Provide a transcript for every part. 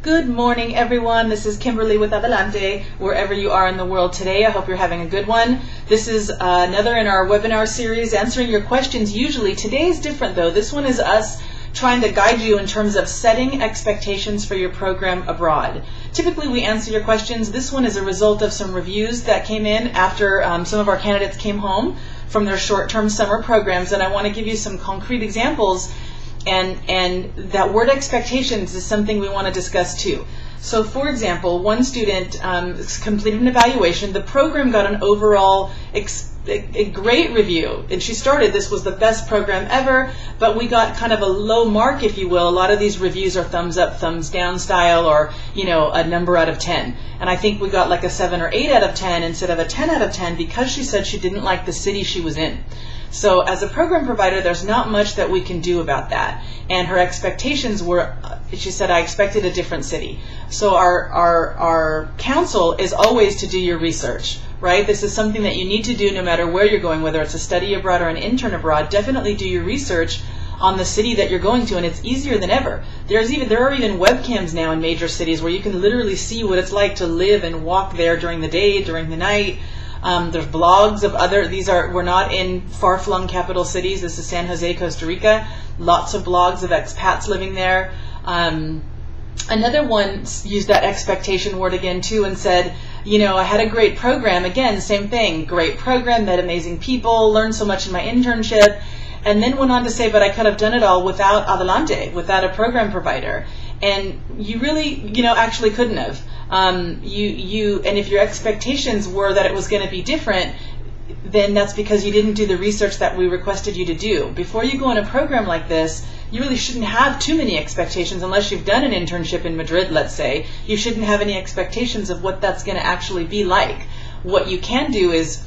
Good morning, everyone. This is Kimberly with Adelante, wherever you are in the world today. I hope you're having a good one. This is another in our webinar series, answering your questions usually. Today is different, though. This one is us trying to guide you in terms of setting expectations for your program abroad. Typically, we answer your questions. This one is a result of some reviews that came in after some of our candidates came home from their short-term summer programs, and I want to give you some concrete examples. And that word expectations is something we want to discuss too. So for example, one student completed an evaluation. The program got an overall a great review, and she started, this was the best program ever, but we got kind of a low mark, if you will. A lot of these reviews are thumbs up, thumbs down style, or a number out of 10. And I think we got like a 7 or 8 out of 10 instead of a 10 out of 10 because she said she didn't like the city she was in. So as a program provider, there's not much that we can do about that. And her expectations were, she said, I expected a different city. So our counsel is always to do your research, right? This is something that you need to do no matter where you're going, whether it's a study abroad or an intern abroad. Definitely do your research on the city that you're going to, and it's easier than ever. There are even webcams now in major cities where you can literally see what it's like to live and walk there during the day, during the night. There's blogs of we're not in far-flung capital cities. This is San Jose, Costa Rica. Lots of blogs of expats living there. Another one used that expectation word again too and said, I had a great program. Again, same thing, great program, met amazing people, learned so much in my internship, and then went on to say, but I could have done it all without Adelante, without a program provider. And you really, actually couldn't have. And if your expectations were that it was going to be different, then that's because you didn't do the research that we requested you to do. Before you go on a program like this, you really shouldn't have too many expectations unless you've done an internship in Madrid, let's say. You shouldn't have any expectations of what that's going to actually be like. What you can do is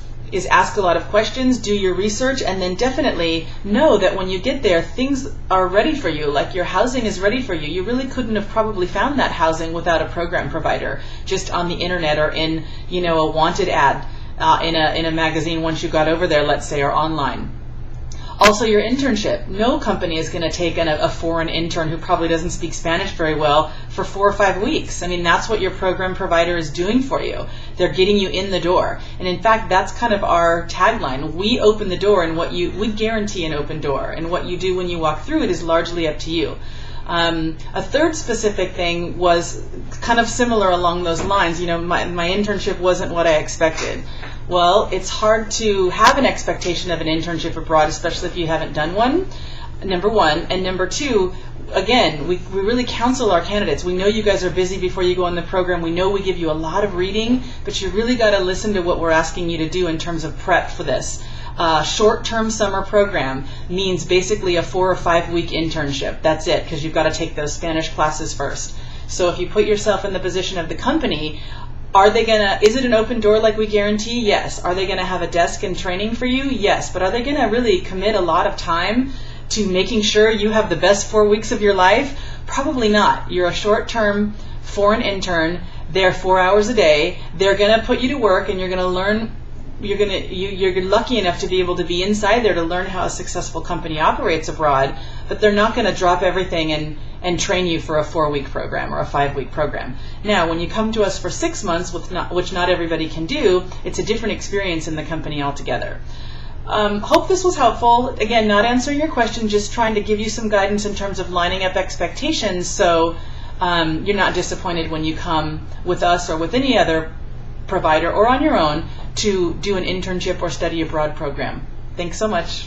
ask a lot of questions, do your research, and then definitely know that when you get there, things are ready for you, like your housing is ready for you. You really couldn't have probably found that housing without a program provider, just on the internet or in, a wanted ad in a magazine once you got over there, let's say, or online. Also, your internship. No company is going to take a foreign intern who probably doesn't speak Spanish very well for 4 or 5 weeks. I mean, that's what your program provider is doing for you. They're getting you in the door. And in fact, that's kind of our tagline. We open the door, and we guarantee an open door. And what you do when you walk through it is largely up to you. A third specific thing was kind of similar along those lines. My internship wasn't what I expected. Well, it's hard to have an expectation of an internship abroad, especially if you haven't done one, number one. And number two, again, we really counsel our candidates. We know you guys are busy before you go on the program. We know we give you a lot of reading, but you really got to listen to what we're asking you to do in terms of prep for this. Short-term summer program means basically a 4 or 5 week internship. That's it, because you've got to take those Spanish classes first. So if you put yourself in the position of the company, is it an open door like we guarantee? Yes. Are they going to have a desk and training for you? Yes. But are they going to really commit a lot of time to making sure you have the best 4 weeks of your life? Probably not. You're a short-term foreign intern. They're 4 hours a day. They're going to put you to work, and you're going to learn. You're lucky enough to be able to be inside there to learn how a successful company operates abroad, but they're not going to drop everything and train you for a 4-week program or a 5-week program. Now, when you come to us for 6 months, which not everybody can do, it's a different experience in the company altogether. Hope this was helpful. Again, not answering your question, just trying to give you some guidance in terms of lining up expectations so you're not disappointed when you come with us or with any other provider or on your own to do an internship or study abroad program. Thanks so much.